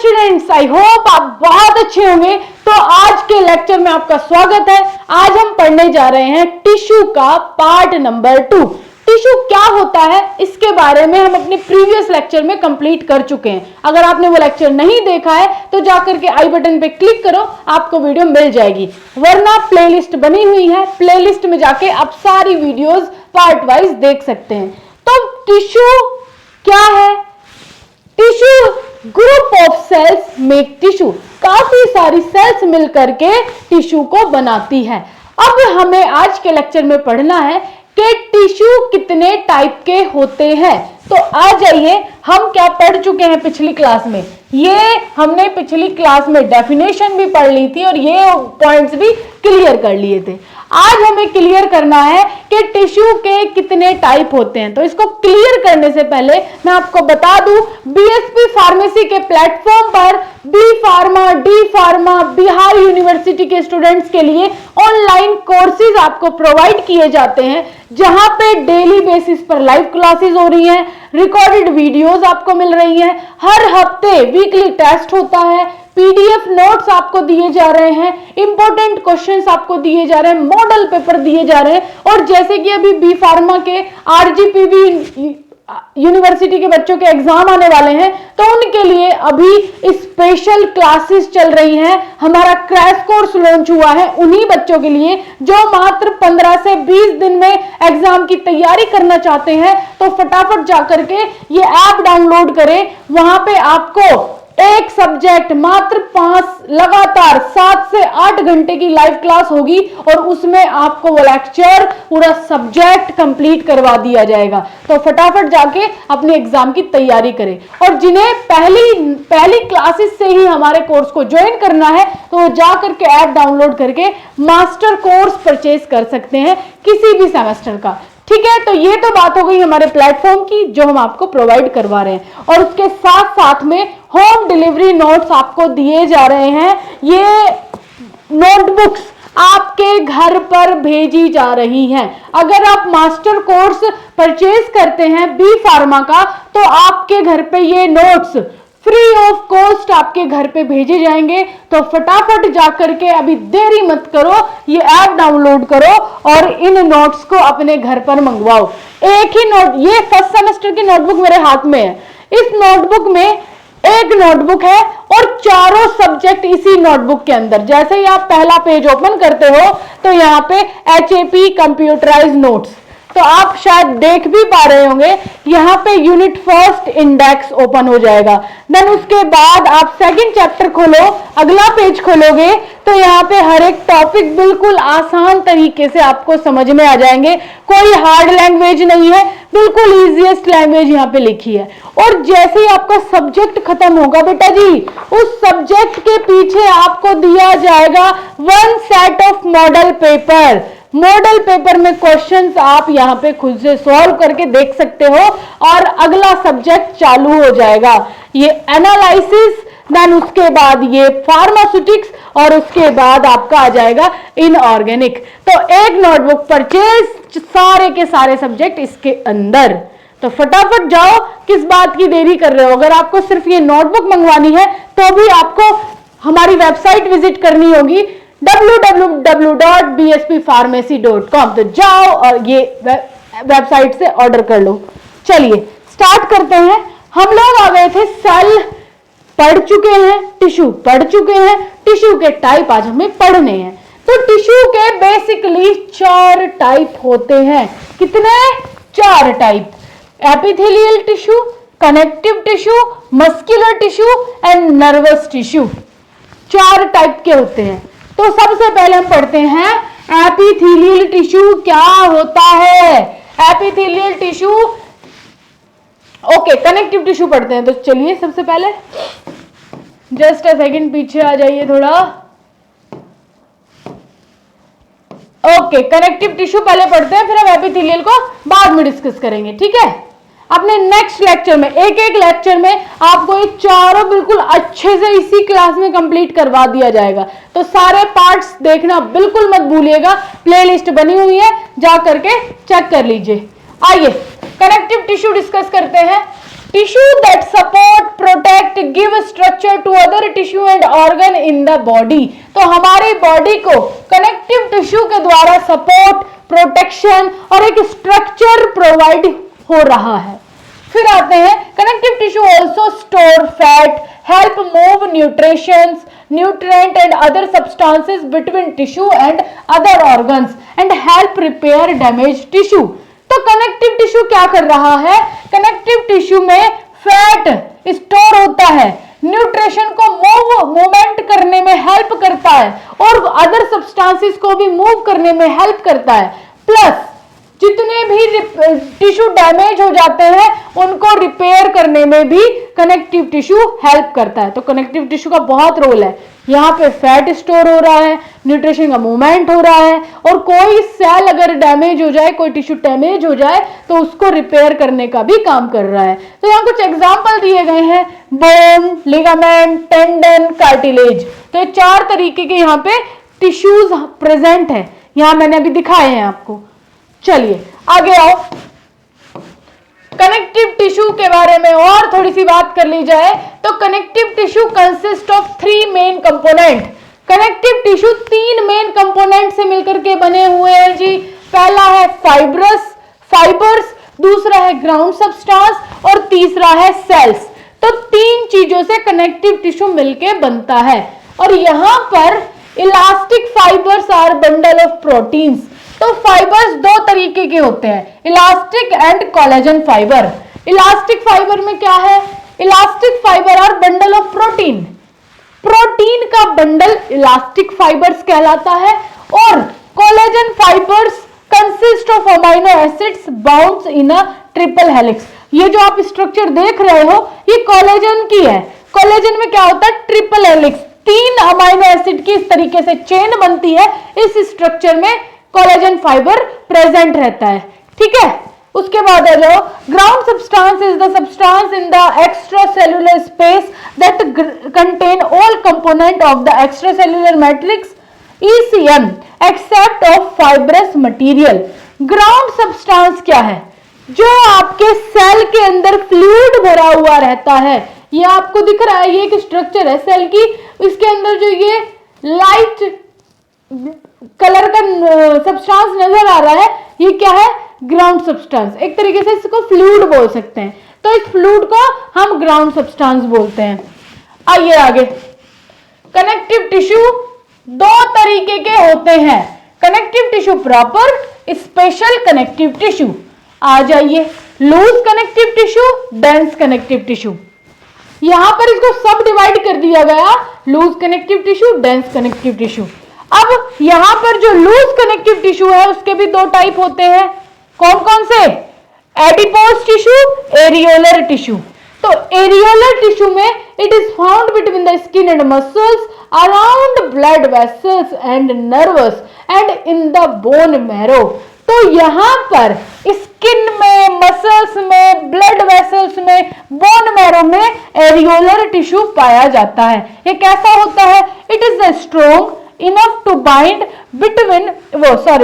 Students, I hope आप बहुत अच्छे होंगे। तो आज के लेक्चर में आपका स्वागत है। आज हम पढ़ने जा रहे हैं टिश्यू का पार्ट नंबर 2। टिश्यू क्या होता है इसके बारे में हम अपने प्रीवियस लेक्चर में कंप्लीट कर चुके हैं। अगर आपने वो लेक्चर नहीं देखा है तो जाकर के आई बटन पे क्लिक करो, आपको वीडियो मिल जाएगी, वरना प्लेलिस्ट बनी हुई है, प्लेलिस्ट में जाके आप सारी वीडियोस पार्ट वाइज देख सकते हैं। तो टिश्यू क्या है? Tissue group of cells make tissue. काफी सारी सेल्स मिलकर के टिश्यू को बनाती है। अब हमें आज के लेक्चर में पढ़ना है कि टिश्यू कितने टाइप के होते हैं। तो आ जाइए, हम क्या पढ़ चुके हैं पिछली क्लास में। ये हमने पिछली क्लास में डेफिनेशन भी पढ़ ली थी और ये पॉइंट्स भी क्लियर कर लिए थे। आज हमें क्लियर करना है कि टिश्यू के कितने टाइप होते हैं। तो इसको क्लियर करने से पहले मैं आपको बता दूं, बीएसपी फार्मेसी के प्लेटफॉर्म पर B pharma, D pharma, Bihar university के स्टूडेंट्स के लिए ऑनलाइन कोर्सेज आपको प्रोवाइड किए जाते हैं, जहां पे डेली बेसिस पर लाइव क्लासेस हो रही हैं, रिकॉर्डेड वीडियोस आपको मिल रही हैं, हर हफ्ते वीकली टेस्ट होता है, पीडीएफ नोट्स आपको दिए जा रहे हैं, इंपॉर्टेंट क्वेश्चंस आपको दिए जा रहे हैं, मॉडल पेपर दिए जा रहे हैं। और जैसे कि अभी बी फार्मा के आरजीपीवी यूनिवर्सिटी के बच्चों के एग्जाम आने वाले हैं, तो उनके लिए अभी स्पेशल क्लासेस चल रही हैं। हमारा क्रैश कोर्स लॉन्च हुआ है उन्हीं बच्चों के लिए जो मात्र 15 से 20 दिन में एग्जाम की तैयारी करना चाहते हैं। तो फटाफट जाकर के ये ऐप डाउनलोड करें। वहां पे आपको एक सब्जेक्ट मात्र 5 लगातार 7 से 8 घंटे की लाइव क्लास होगी और उसमें आपको वो लेक्चर पूरा सब्जेक्ट कंप्लीट करवा दिया जाएगा। तो फटाफट जाके अपने एग्जाम की तैयारी करें। और जिन्हें पहली क्लासेस से ही हमारे कोर्स को ज्वाइन करना है तो वो जा करके ऐप डाउनलोड करके मास्टर कोर्स परचेज कर सकते हैं किसी भी सेमेस्टर का। ठीक है, तो ये तो बात हो गई हमारे प्लेटफॉर्म की जो हम आपको प्रोवाइड करवा रहे हैं। और उसके साथ साथ में होम डिलीवरी नोट्स आपको दिए जा रहे हैं। ये नोटबुक्स आपके घर पर भेजी जा रही हैं। अगर आप मास्टर कोर्स परचेज करते हैं बी फार्मा का, तो आपके घर पे ये नोट्स फ्री ऑफ कॉस्ट आपके घर पे भेजे जाएंगे। तो फटाफट जाकर के अभी देरी मत करो, ये ऐप डाउनलोड करो और इन नोट्स को अपने घर पर मंगवाओ। एक ही नोट, ये फर्स्ट सेमेस्टर की नोटबुक मेरे हाथ में है। इस नोटबुक में एक नोटबुक है और चारों सब्जेक्ट इसी नोटबुक के अंदर। जैसे ही आप पहला पेज ओपन करते हो तो यहाँ पे HAP कंप्यूटराइज नोट्स, तो आप शायद देख भी पा रहे होंगे, यहाँ पे यूनिट फर्स्ट इंडेक्स ओपन हो जाएगा। देन उसके बाद आप सेकंड चैप्टर खोलो, अगला पेज खोलोगे तो यहाँ पे हर एक टॉपिक बिल्कुल आसान तरीके से आपको समझ में आ जाएंगे। कोई हार्ड लैंग्वेज नहीं है, बिल्कुल इजीएस्ट लैंग्वेज यहाँ पे लिखी है। और जैसे ही आपका सब्जेक्ट खत्म होगा बेटा जी, उस सब्जेक्ट के पीछे आपको दिया जाएगा 1 set of model paper. Model paper में क्वेश्चंस आप यहाँ पे खुद से सॉल्व करके देख सकते हो और अगला सब्जेक्ट चालू हो जाएगा। ये एनालिसिस, देन उसके बाद ये फार्मास्यूटिक्स और उसके बाद आपका आ जाएगा इनऑर्गेनिक। तो एक नोटबुक परचेज, सारे के सारे सब्जेक्ट इसके अंदर। तो फटाफट जाओ, किस बात की देरी कर रहे हो? अगर आपको सिर्फ ये नोटबुक मंगवानी है तो भी आपको हमारी वेबसाइट विजिट करनी होगी www.bspharmacy.com। तो जाओ और ये वेबसाइट से ऑर्डर कर लो। चलिए स्टार्ट करते हैं। हम लोग आ गए थे, सेल पढ़ चुके हैं, टिश्यू पढ़ चुके हैं, टिश्यू के टाइप आज हमें पढ़ने हैं। तो टिश्यू के बेसिकली 4 टाइप होते हैं। कितने? 4 type. Epithelial tissue, connective tissue, muscular tissue and nervous tissue. 4 type के होते हैं। तो सबसे पहले हम पढ़ते हैं एपिथेलियल टिश्यू क्या होता है। Epithelial tissue, okay, connective tissue पढ़ते हैं। तो चलिए सबसे पहले जस्ट अ सेकंड पीछे आ जाइए थोड़ा। ओके, कनेक्टिव टिश्यू पहले पढ़ते हैं, फिर हम एपिथेलियल को बाद में डिस्कस करेंगे। ठीक है, अपने नेक्स्ट लेक्चर में, एक एक लेक्चर में आपको ये चारों बिल्कुल अच्छे से इसी क्लास में कंप्लीट करवा दिया जाएगा। तो सारे पार्ट्स देखना बिल्कुल मत भूलिएगा, प्लेलिस्ट बनी हुई है, जा करके चेक कर लीजिए। आइए कनेक्टिव टिश्यू डिस्कस करते हैं। Tissue that support, protect, give structure to other tissue and organ in the body. तो हमारी बॉडी को कनेक्टिव टिश्यू के द्वारा सपोर्ट, प्रोटेक्शन और एक स्ट्रक्चर प्रोवाइड हो रहा है। फिर आते हैं connective tissue also store fat, help move nutritions, nutrient and other substances between tissue and other organs and help repair damage tissue. तो कनेक्टिव टिश्यू क्या कर रहा है? कनेक्टिव टिश्यू में फैट स्टोर होता है, न्यूट्रिशन को मूवमेंट करने में हेल्प करता है और अदर सब्सटेंसेस को भी मूव करने में हेल्प करता है। प्लस जितने भी टिश्यू डैमेज हो जाते हैं उनको रिपेयर करने में भी कनेक्टिव टिश्यू हेल्प करता है। तो कनेक्टिव टिश्यू का बहुत रोल है। यहाँ पे फैट स्टोर हो रहा है, न्यूट्रिशन का मूवमेंट हो रहा है और कोई सेल अगर डैमेज हो जाए, कोई टिश्यू डैमेज हो जाए तो उसको रिपेयर करने का भी काम कर रहा है। तो यहाँ कुछ एग्जाम्पल दिए गए हैं, बोन, लिगामेंट, टेंडन, कार्टिलेज। तो ये 4 तरीके के यहाँ पे टिश्यूज प्रेजेंट है, यहाँ मैंने अभी दिखाए हैं आपको। चलिए आगे आओ, कनेक्टिव टिश्यू के बारे में और थोड़ी सी बात कर ली जाए तो connective tissue consist of 3 main component. Connective tissue 3 main component से मिलकर के बने हुए हैं जी। पहला है फाइबर्स, दूसरा है ग्राउंड सब्सटेंस और तीसरा है सेल्स। तो 3 चीजों से कनेक्टिव टिश्यू मिलके बनता है। और यहां पर elastic fibres are bundle of proteins. तो फाइबर्स 2 तरीके के होते हैं, elastic and collagen fibre. Elastic fibre में क्या है? Elastic fibre are bundle of protein. Protein का बंडल इलास्टिक फाइबर्स कहलाता है और collagen fibres consist of amino acids bounds in a triple helix. ये जो आप स्ट्रक्चर देख रहे हो ये कोलेजन की है। कोलेजन में क्या होता है? ट्रिपल हेलिक्स, 3 अमाइनो एसिड की इस तरीके से चेन बनती है। इस स्ट्रक्चर में कोलेजन फाइबर प्रेजेंट रहता है। ठीक है, उसके बाद आ जाओ, ground substance is the substance in the extracellular space that contain all component of the extracellular matrix ECM except of fibrous material. Ground substance क्या है? जो आपके सेल के अंदर फ्लूइड भरा हुआ रहता है। ये आपको दिख रहा है, ये एक स्ट्रक्चर है सेल की, इसके अंदर जो ये लाइट कलर का सब्सटेंस नजर आ रहा है, ये क्या है? Ground substance. एक तरीके से इसको फ्लूइड बोल सकते हैं। तो इस फ्लूइड को हम ग्राउंड सब्सटेंस बोलते हैं। आइए आगे, कनेक्टिव टिश्यू 2 तरीके के होते हैं, connective tissue proper, special connective tissue. आ जाइए, loose connective tissue, dense connective tissue. यहां पर इसको सब डिवाइड कर दिया गया, loose connective tissue, dense connective tissue. अब यहां पर जो लूज कनेक्टिव टिश्यू है उसके भी 2 टाइप होते हैं। कौन कौन से? Adipose tissue, areolar tissue. तो एरियोलर टिश्यू में it is found between the skin and muscles, around blood vessels and nervous and in the bone marrow. तो यहां पर स्किन में, मसल्स में, ब्लड वेसल्स में, बोन मैरो में एरियोलर टिश्यू पाया जाता है। ये कैसा होता है? It is a strong enough to bind between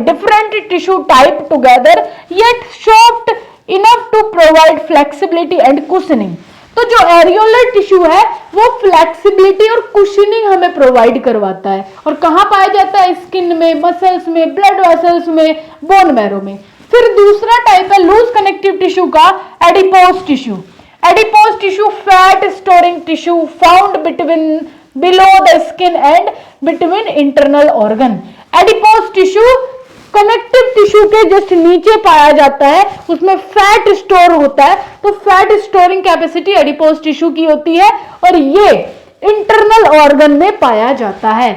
different tissue type together yet soft enough to provide flexibility and cushioning। तो जो एरियोलर टिश्यू है वो फ्लेक्सिबिलिटी और कुशनिंग हमें प्रोवाइड करवाता है। और कहां पाया जाता है? स्किन में, मसल्स में, ब्लड वेसल्स में, बोन मैरो में। फिर दूसरा टाइप है लूज कनेक्टिव टिश्यू का, adipose tissue. Adipose tissue fat storing tissue found between below the skin and between internal organ। Adipose tissue connective tissue के जस्ट नीचे पाया जाता है, उसमें फैट स्टोर होता है। तो fat storing capacity adipose tissue की होती है और ये इंटरनल ऑर्गन में पाया जाता है।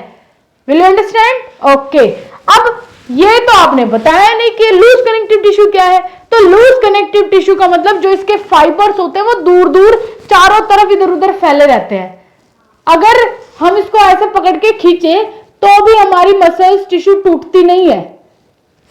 Will you understand? ओके, अब ये तो आपने बताया नहीं कि लूज कनेक्टिव टिश्यू क्या है। तो लूज कनेक्टिव टिश्यू का मतलब जो इसके फाइबर्स होते हैं वो दूर दूर चारों तरफ इधर उधर फैले रहते हैं। अगर हम इसको ऐसे पकड़ के खींचे तो भी हमारी मसल्स टिश्यू टूटती नहीं है,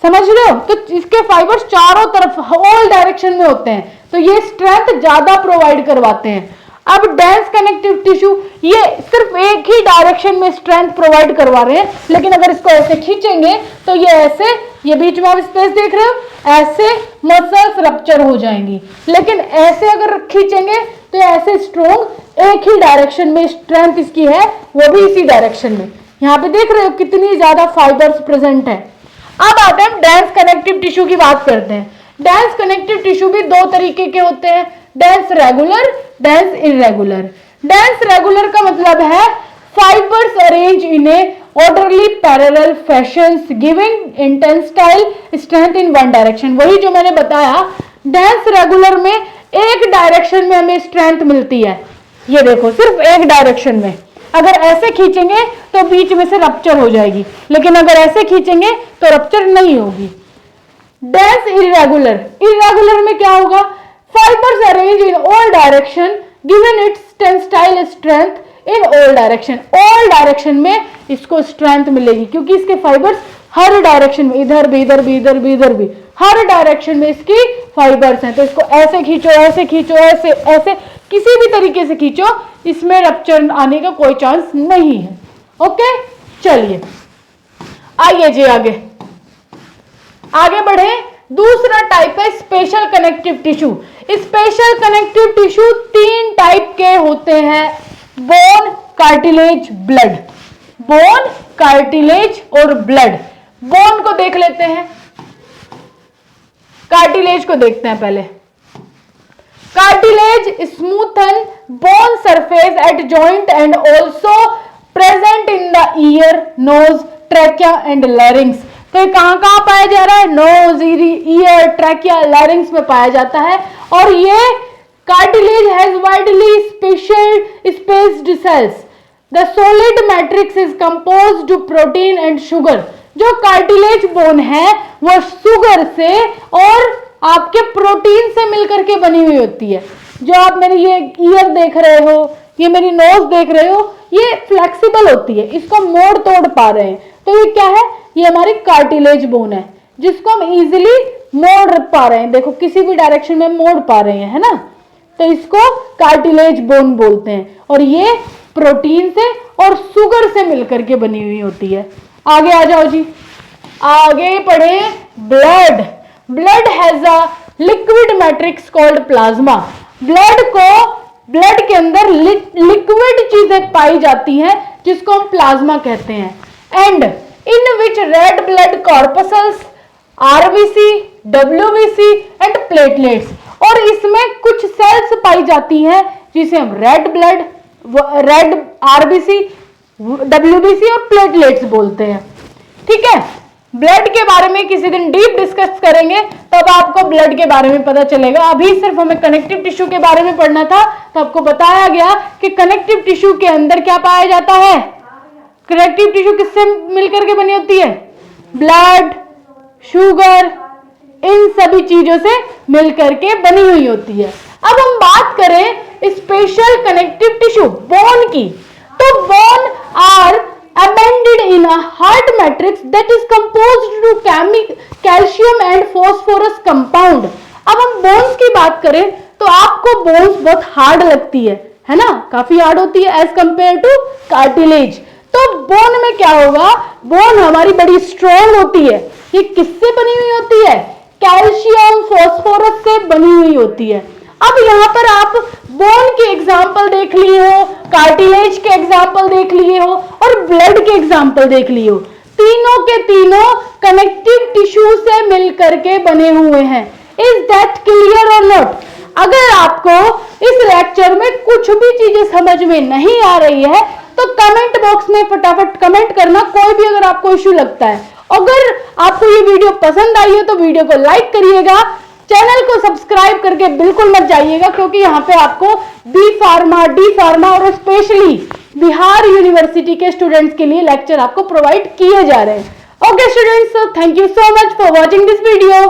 समझ रहे हो? तो इसके फाइबर्स चारों तरफ ऑल डायरेक्शन में होते हैं, तो ये स्ट्रेंथ ज्यादा प्रोवाइड करवाते हैं। अब डेंस कनेक्टिव टिश्यू ये सिर्फ एक ही डायरेक्शन में स्ट्रेंथ प्रोवाइड करवा रहे हैं, लेकिन अगर इसको ऐसे खींचेंगे तो ये ऐसे, ये बीच में आप स्पेस देख रहे हो, ऐसे मसल्स रप्चर हो जाएंगी, लेकिन ऐसे अगर खींचेंगे तो ऐसे स्ट्रोंग एक ही डायरेक्शन में स्ट्रेंथ इसकी है, वो भी इसी डायरेक्शन में। यहाँ पे देख रहे हो कितनी ज्यादा फाइबर्स प्रेजेंट है। अब आते हैं डेंस कनेक्टिव टिश्यू की बात करते हैं। डेंस कनेक्टिव टिश्यू भी दो तरीके के होते हैं, dense regular, dense irregular. Dense regular का मतलब है fibres arrange in a orderly parallel fashions giving intensile strength in one direction. वही जो मैंने बताया, डेंस रेगुलर में एक डायरेक्शन में हमें स्ट्रेंथ मिलती है। ये देखो सिर्फ एक डायरेक्शन में, अगर ऐसे खींचेंगे तो बीच में से रप्चर हो जाएगी, लेकिन अगर ऐसे खींचेंगे तो रप्चर नहीं होगी। डेंस इरेगुलर, इरेगुलर में क्या होगा, fibres arrange in all direction given it's tensile strength in all direction. All direction में इसको स्ट्रेंथ मिलेगी क्योंकि इसके फाइबर्स हर डायरेक्शन में, इधर भी, इधर भी, इधर भी, इधर भी, हर डायरेक्शन में इसकी फाइबर्स हैं। तो इसको ऐसे खींचो, ऐसे खींचो, ऐसे ऐसे, किसी भी तरीके से खींचो, इसमें रप्चर आने का कोई चांस नहीं है। ओके, चलिए आइए जी आगे बढ़े। दूसरा टाइप है special connective tissue. Special connective tissue तीन टाइप के होते हैं, bone, cartilage, blood. Bone, cartilage और ब्लड। बोन को देख लेते हैं, कार्टिलेज को देखते हैं पहले। Cartilage smoothen bone surface at joint and also present in the ear, nose, trachea and larynx. तो कहां कहां पाया जा रहा है, नोज, ईयर, ट्रैकिया, लैरिंग्स में पाया जाता है। और ये cartilage has widely special spaced cells. The solid matrix is composed to protein and sugar. जो कार्टिलेज बोन है वो शुगर से और आपके प्रोटीन से मिलकर के बनी हुई होती है। जो आप मेरी ये ईयर देख रहे हो, ये मेरी नोज देख रहे हो, ये फ्लेक्सिबल होती है, इसको मोड़ तोड़ पा रहे हैं। तो ये क्या है, ये हमारी कार्टिलेज बोन है जिसको हम इजीली मोड़ पा रहे हैं। देखो किसी भी डायरेक्शन में मोड़ पा रहे हैं, है ना, तो इसको कार्टिलेज बोन बोलते हैं। और ये प्रोटीन से और शुगर से मिलकर के बनी हुई होती है। आगे आ जाओ जी, आगे पढ़े blood. Blood has a liquid matrix called plasma. Blood के अंदर लिक्विड चीजें पाई जाती हैं जिसको हम प्लाज्मा कहते हैं। And in which red blood corpuscles, RBC, WBC and platelets. और इसमें कुछ सेल्स पाई जाती हैं जिसे हम रेड आरबीसी, डब्ल्यूबीसी और प्लेटलेट्स बोलते हैं। ठीक है, ब्लड के बारे में किसी दिन डीप डिस्कस करेंगे, तब आपको ब्लड के बारे में पता चलेगा। अभी सिर्फ हमें कनेक्टिव टिश्यू के बारे में पढ़ना था, तो आपको बताया गया कि कनेक्टिव टिश्यू के अंदर क्या पाया जाता है। कनेक्टिव टिश्यू किससे मिलकर के बनी होती है, ब्लड, शुगर, इन सभी चीजों से मिलकर के बनी हुई होती है। अब हम बात करें स्पेशल कनेक्टिव टिश्यू बोन की, तो bone are embedded in a heart matrix that is composed to calcium and phosphorus compound। अब हम बोन्स की बात करें तो आपको बोन्स बहुत हार्ड लगती है ना, काफी हार्ड होती है एज कंपेयर टू कार्टिलेज। तो बोन में क्या होगा, बोन हमारी बड़ी स्ट्रॉन्ग होती है। ये किससे बनी हुई होती है, कैल्शियम फॉस्फोरस से बनी हुई होती है। अब यहाँ पर आप बोन के एग्जाम्पल देख लिए हो, कार्टिलेज के एग्जाम्पल देख लिए हो और ब्लड के एग्जाम्पल देख लिए हो। तीनों के तीनों कनेक्टिव टिश्यू से मिलकर के बने हुए हैं। इज दैट क्लियर और नॉट? अगर आपको इस लेक्चर में कुछ भी चीजें समझ में नहीं आ रही है तो कमेंट बॉक्स में फटाफट कमेंट करना, कोई भी अगर आपको इश्यू लगता है। अगर आपको ये वीडियो पसंद आई है तो वीडियो को लाइक करिएगा, चैनल को सब्सक्राइब करके बिल्कुल मत जाइएगा, क्योंकि यहाँ पे आपको बी फार्मा, डी फार्मा और स्पेशली बिहार यूनिवर्सिटी के स्टूडेंट्स के लिए लेक्चर आपको प्रोवाइड किए जा रहे हैं। Okay students, thank you so much for watching this video.